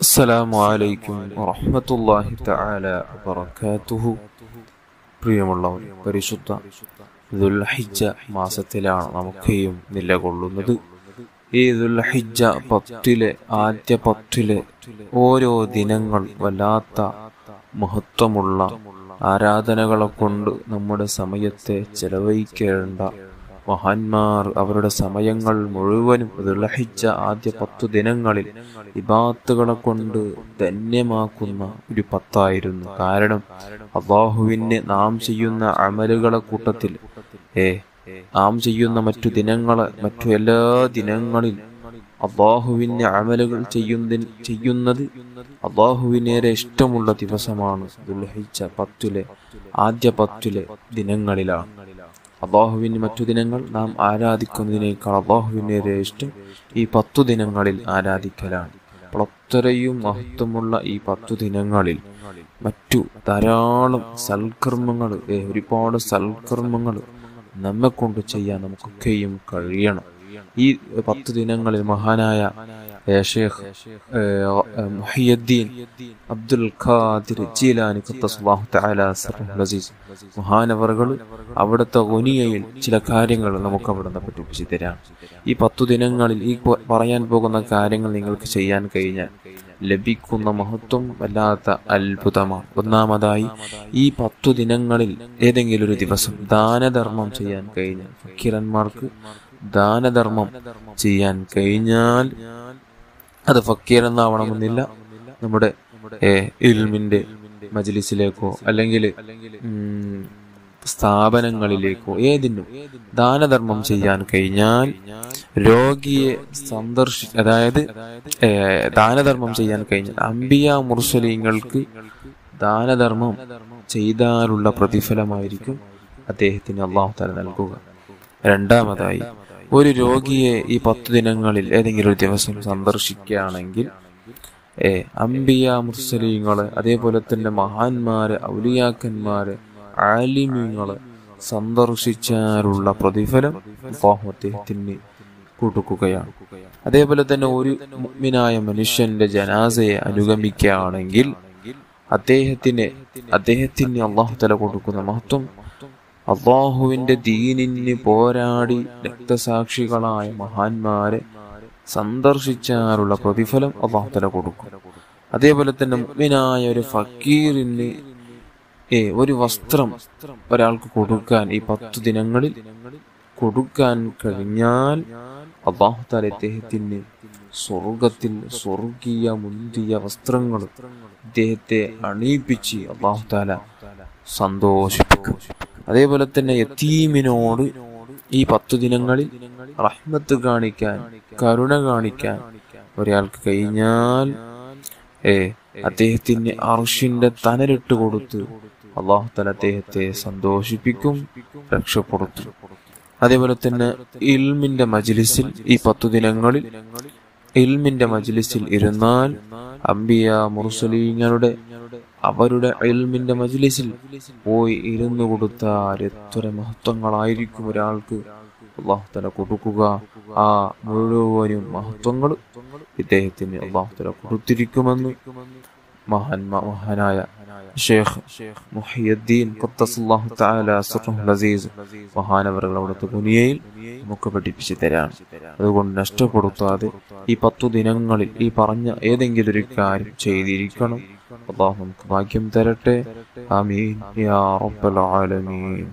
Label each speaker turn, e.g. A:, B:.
A: അസ്സലാമു അലൈക്കും വറഹ്മത്തുള്ളാഹി തആല വബറകാതുഹു. പ്രിയമുള്ളവർ, പരിശുദ്ധ ദുൽഹിജ്ജ മാസത്തിലാണ് നമുക്കെയും നിലകൊള്ളുന്നത്. ഈ ദുൽഹിജ്ജ 10 ആദ്യ 10 ഓരോ ദിനങ്ങൾ വല്ലാത്ത മഹത്വമുള്ള ആരാധനകളെ കൊണ്ട് നമ്മുടെ സമയത്തെ ചെലവഴിക്കേണ്ട മഹാന്മാർ അവരുടെ സമയങ്ങൾ മുഴുവനും ദുൽഹിജ്ജ ആദ്യ 10 ദിനങ്ങളിൽ ഇബാദത്തുകളെ കൊണ്ട് ധന്യമാക്കുന്ന ഒരു 10 ആയിരുന്നു. കാരണം അല്ലാഹുവിന് നാം ചെയ്യുന്ന അമലുകളെ കൂട്ടത്തിൽ നാം ചെയ്യുന്ന മറ്റു എല്ലാ ദിനങ്ങളിൽ അല്ലാഹുവിന് അമലുകൾ ചെയ്യുന്നത് അല്ലാഹുവിനേറെ ഇഷ്ടമുള്ള ദിവസമാണ് ദുൽഹിജ്ജ 10 ആദ്യ 10 ദിനങ്ങളിലാണ്. അല്ലാഹുവിന് മറ്റു ദിനങ്ങൾ നാം ആരാധിക്കുന്നതിനേക്കാൾ അല്ലാഹുവിനേറെ ഇഷ്ടം ഈ 10 ദിനങ്ങളിൽ ആരാധിക്കലാണ്. അപ്പോൾ അത്രയും മഹത്വമുള്ള ഈ 10 ദിനങ്ങളിൽ മറ്റു ധാരാളം സൽക്കർമ്മങ്ങൾ, ഒരുപാട് സൽക്കർമ്മങ്ങൾ നമ്മെ കൊണ്ട് ചെയ്യാൻ നമുക്കൊക്കെയും കഴിയണം. ഈ 10 ദിനങ്ങളിൽ മഹാനായ ഷേഖ് മുഹിയുദ്ദീൻ അബ്ദുൽ ഖാദിർ ജീലാനി ഖദ്ദസല്ലാഹു തആല സിർറുൽ അസീസ് മഹാനവറുകൾ അവിടുത്തെ ഗുനിയയിൽ ചില കാര്യങ്ങൾ നമുക്ക് അവിടെ നിന്ന് പഠിപ്പിച്ചു തരാം. ഈ 10 ദിനങ്ങളിൽ ഈ പറയാൻ പോകുന്ന കാര്യങ്ങൾ നിങ്ങൾക്ക് ചെയ്യാൻ കഴിഞ്ഞാൽ ലഭിക്കുന്ന മഹത്വം വല്ലാത്ത അത്ഭുതമാണ്. ഒന്നാമതായി, ഈ 10 ദിനങ്ങളിൽ ഏതെങ്കിലും ഒരു ദിവസം ദാനധർമ്മം ചെയ്യാൻ കഴിഞ്ഞാൽ, ഫക്കീറന്മാർക്ക് ദാനധർമ്മം ചെയ്യാൻ കഴിഞ്ഞാൽ, അത് ഫക്കീറെന്നാവണമെന്നില്ല, നമ്മുടെ ഇൽമിന്റെ മജ്ലിസിലേക്കോ അല്ലെങ്കിൽ സ്ഥാപനങ്ങളിലേക്കോ ഏതിനും ദാനധർമ്മം ചെയ്യാൻ കഴിഞ്ഞാൽ, രോഗിയെ അതായത് ദാനധർമ്മം ചെയ്യാൻ കഴിഞ്ഞാൽ അംബിയ മുർസലീങ്ങൾക്ക് ദാനധർമ്മം ചെയ്താലുള്ള പ്രതിഫലമായിരിക്കും അദ്ദേഹത്തിന് അല്ലാഹു തആല നൽകുക. രണ്ടാമതായി, ഒരു രോഗിയെ ഈ 10 ദിനങ്ങളിൽ ഏതെങ്കിലും ഒരു ദിവസം സന്ദർശിക്കുകയാണെങ്കിൽ അംബിയ മുർസലീങ്ങള്, അതേപോലെ തന്നെ മഹാന്മാര്, ഔലിയാക്കന്മാര്, ആലിമീങ്ങള് സന്ദർശിച്ചാലുള്ള പ്രതിഫലം അല്ലാഹു അദ്ദേഹത്തിന് കൊടുക്കുകയാണ്. അതേപോലെ തന്നെ ഒരു മുഅ്മിനായ മനുഷ്യന്റെ ജനാസയെ അനുഗമിക്കുകയാണെങ്കിൽ അദ്ദേഹത്തിന് അല്ലാഹു തആല കൊടുക്കുന്ന മഹത്വം, അല്ലാഹുവിന്റെ ദീനിന് പോരാടി രക്തസാക്ഷികളായ മഹാന്മാരെ സന്ദർശിച്ചാലുള്ള പ്രതിഫലം അല്ലാഹു തആല കൊടുക്കും. അതേപോലെ തന്നെ മുഅ്മിനായ ഒരു ഫക്കീറിന് ഒരു വസ്ത്രം ഒരാൾക്ക് കൊടുക്കാൻ ഈ 10 ദിനങ്ങളിൽ കൊടുക്കാൻ കഴിഞ്ഞാൽ അല്ലാഹു തആല അദ്ദേഹത്തിന് സ്വർഗത്തിൽ സ്വർഗീയ മുന്തിയ വസ്ത്രങ്ങൾ അദ്ദേഹത്തെ അണിയിപ്പിച്ച് അല്ലാഹു തആല സന്തോഷിപ്പിക്കും. അതേപോലെ തന്നെ യതീമിനോട് ഈ 10 ദിനങ്ങളിൽ റഹ്മത്ത് കാണിക്കാൻ, കരുണ കാണിക്കാൻ ഒരാൾക്ക് കഴിഞ്ഞാൽ അദ്ദേഹത്തിന് അർശിന്റെ തണലിട്ട് കൊടുത്ത് അല്ലാഹു തആല അദ്ദേഹത്തെ സന്തോഷിപ്പിക്കും, രക്ഷപ്പെടുത്തും. അതേപോലെ തന്നെ ഇൽമിന്റെ മജ്ലിസിൽ ഈ 10 ദിനങ്ങളിൽ ഇൽമിന്റെ മജ്ലിസിൽ ഇരുന്നാൽ അംബിയ മുർസലീങ്ങളുടെ അവരുടെ ഇൽമിന്റെ മജ്ലിസിൽ പോയി ഇരുന്നു കൊടുത്താൽ എത്ര മഹത്വങ്ങളായിരിക്കും ഒരാൾക്ക് അല്ലാഹു തആല കൊടുക്കുക. ആ മുഴുവനും മഹത്വങ്ങൾ ഇദ്ദേഹത്തിന് അല്ലാഹു തആല കൊടുത്തിരിക്കുമെന്ന് മഹാനായ ഷേഖ് മുഹിയുദ്ദീൻ ഖദ്ദസല്ലാഹു തആല സിർറുൽ അസീസ് മഹാനവറുകൾ അവിടുത്തെ ഗുനിയയിൽ നമുക്ക് പഠിപ്പിച്ചു തരാണ്. അതുകൊണ്ട് നഷ്ടപ്പെടുത്താതെ ഈ 10 ദിനങ്ങളിൽ ഈ പറഞ്ഞ ഏതെങ്കിലും ഒരു കാര്യം ചെയ്തിരിക്കണം. അല്ലാഹു നമുക്ക് ഭാഗ്യം തരട്ടെ. ആമീൻ യാ റബ്ബൽ ആലമീൻ.